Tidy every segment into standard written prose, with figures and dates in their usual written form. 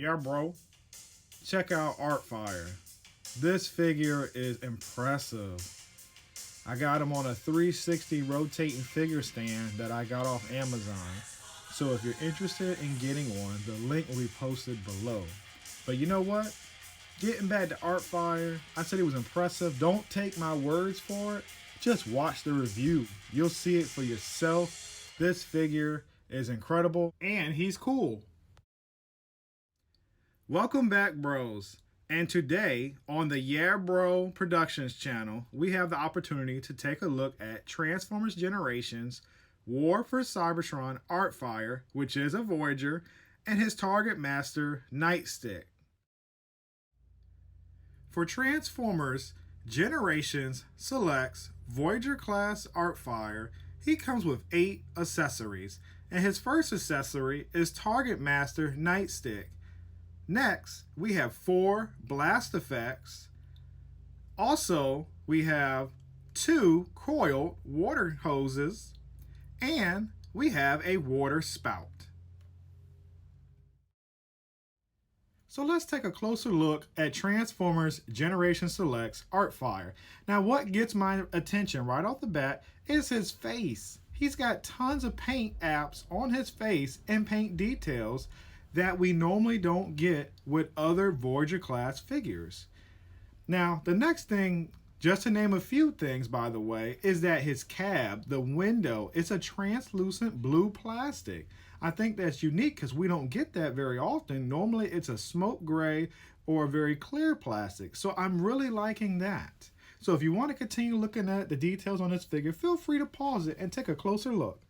Yeah, bro. Check out Artfire. This figure is impressive. I got him on a 360 rotating figure stand that I got off Amazon. So if you're interested in getting one, the link will be posted below. But you know what? Getting back to Artfire, I said it was impressive. Don't take my words for it. Just watch the review. You'll see it for yourself. This figure is incredible and he's cool. Welcome back, bros. And today on the Yeah Bro Productions channel, we have the opportunity to take a look at Transformers Generations War for Cybertron Artfire, which is a Voyager, and his target master, Nightstick. For Transformers Generations selects Voyager class Artfire, he comes with 8 accessories, and his first accessory is Target Master Nightstick. Next, we have 4 blast effects. Also, we have 2 coiled water hoses, and we have a water spout. So let's take a closer look at Transformers Generation Select's Artfire. Now what gets my attention right off the bat is his face. He's got tons of paint apps on his face and paint details that we normally don't get with other Voyager class figures. Now the next thing, just to name a few things by the way, is that his cab, the window, it's a translucent blue plastic. I think that's unique because we don't get that very often. Normally it's a smoke gray or a very clear plastic. So I'm really liking that. So if you want to continue looking at the details on this figure, feel free to pause it and take a closer look.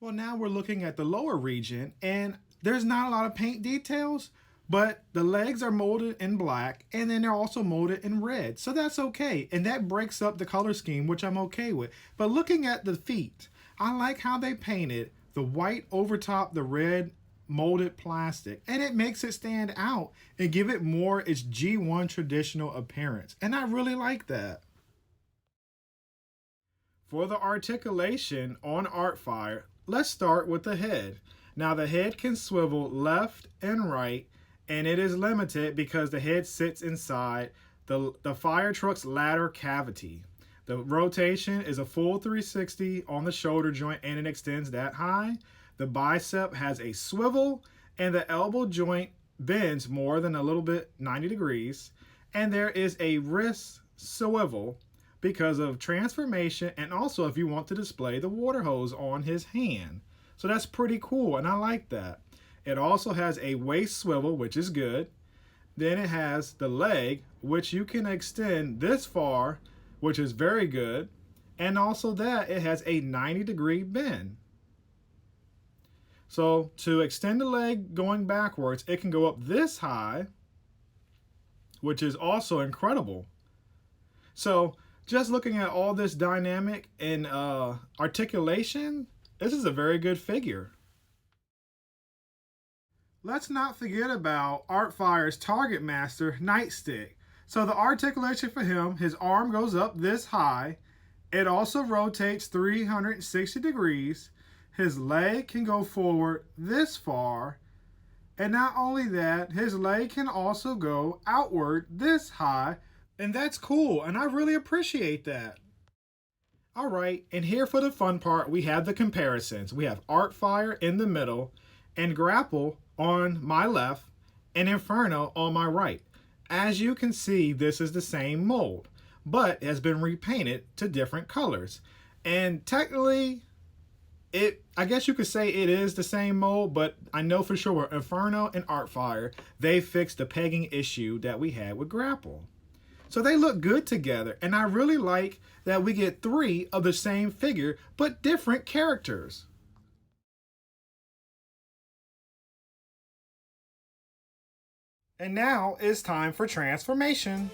Well, now we're looking at the lower region and there's not a lot of paint details, but the legs are molded in black and then they're also molded in red. So that's okay. And that breaks up the color scheme, which I'm okay with. But looking at the feet, I like how they painted the white over top the red molded plastic, and it makes it stand out and give it more its G1 traditional appearance. And I really like that. For the articulation on Artfire, let's start with the head. Now the head can swivel left and right, and it is limited because the head sits inside the fire truck's ladder cavity. The rotation is a full 360 on the shoulder joint and it extends that high. The bicep has a swivel and the elbow joint bends more than a little bit 90 degrees. And there is a wrist swivel because of transformation and also if you want to display the water hose on his hand. So that's pretty cool and I like that. It also has a waist swivel, which is good. Then it has the leg, which you can extend this far, which is very good. And also that it has a 90-degree bend. So to extend the leg going backwards, it can go up this high, which is also incredible. So just looking at all this dynamic and articulation, this is a very good figure. Let's not forget about Artfire's target master, Nightstick. So the articulation for him, his arm goes up this high. It also rotates 360 degrees. His leg can go forward this far. And not only that, his leg can also go outward this high. And that's cool, and I really appreciate that. All right, and here for the fun part, we have the comparisons. We have Artfire in the middle, and Grapple on my left, and Inferno on my right. As you can see, this is the same mold, but has been repainted to different colors. And technically, I guess you could say it is the same mold, but I know for sure Inferno and Artfire, they fixed the pegging issue that we had with Grapple. So they look good together, and I really like that we get 3 of the same figure, but different characters. And now it's time for transformation.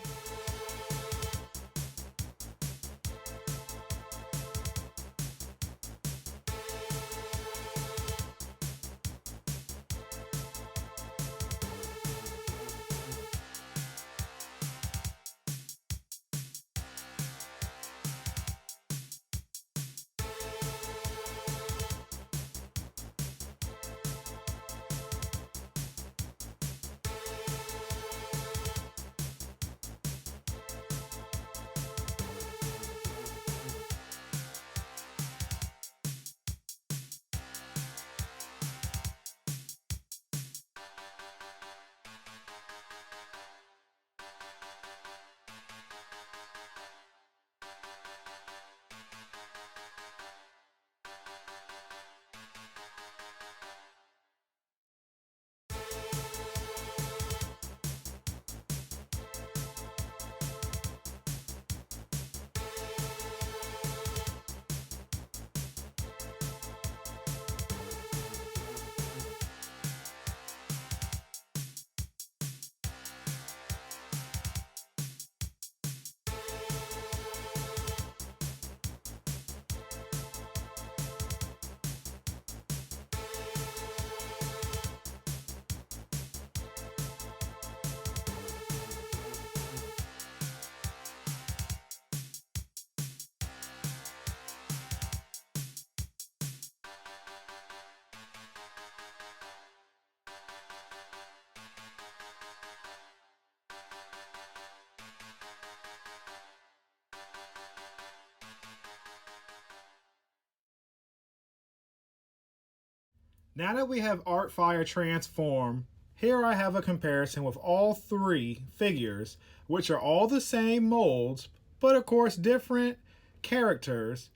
Now that we have Artfire transformed, here I have a comparison with all three figures, which are all the same molds, but of course different characters,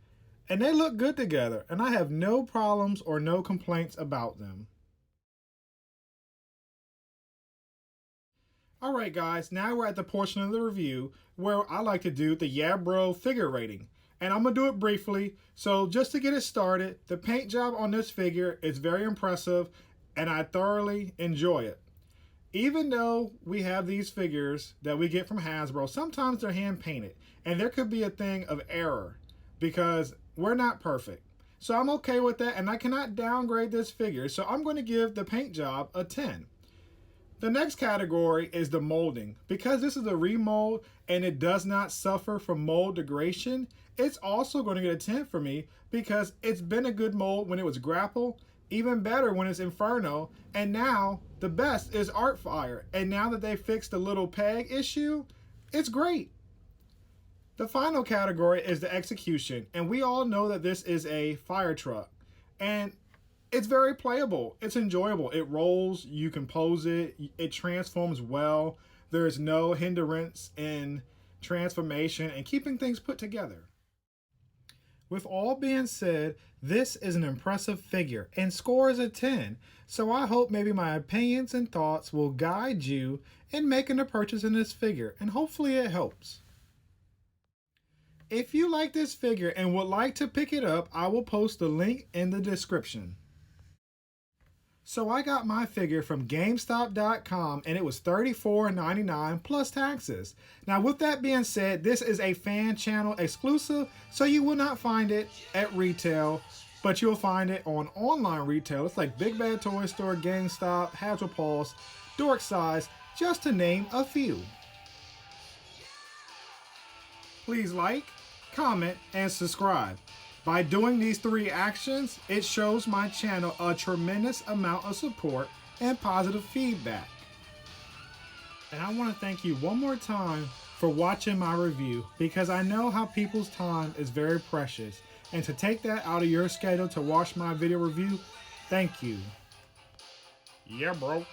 and they look good together, and I have no problems or no complaints about them. Alright guys, now we're at the portion of the review where I like to do the Yeah Bro figure rating. And I'm going to do it briefly. So just to get it started, the paint job on this figure is very impressive and I thoroughly enjoy it. Even though we have these figures that we get from Hasbro, sometimes they're hand painted and there could be a thing of error because we're not perfect. So I'm okay with that and I cannot downgrade this figure. So I'm going to give the paint job a 10. The next category is the molding. Because this is a remold and it does not suffer from mold degradation, it's also going to get a 10 for me because it's been a good mold when it was Grapple, even better when it's Inferno, and now the best is Artfire. And now that they fixed the little peg issue, it's great. The final category is the execution, and we all know that this is a fire truck. And it's very playable. It's enjoyable. It rolls. You can pose it. It transforms well. There's no hindrance in transformation and keeping things put together. With all being said, this is an impressive figure and scores a 10. So I hope maybe my opinions and thoughts will guide you in making a purchase in this figure, and hopefully it helps. If you like this figure and would like to pick it up, I will post the link in the description. So I got my figure from GameStop.com and it was $34.99 plus taxes. Now with that being said, this is a fan channel exclusive, so you will not find it at retail, but you'll find it on online retail. It's like Big Bad Toy Store, GameStop, Hasbro Pulse, Dork Size, just to name a few. Please like, comment, and subscribe. By doing these three actions, it shows my channel a tremendous amount of support and positive feedback. And I want to thank you one more time for watching my review, because I know how people's time is very precious. And to take that out of your schedule to watch my video review, thank you. Yeah, bro.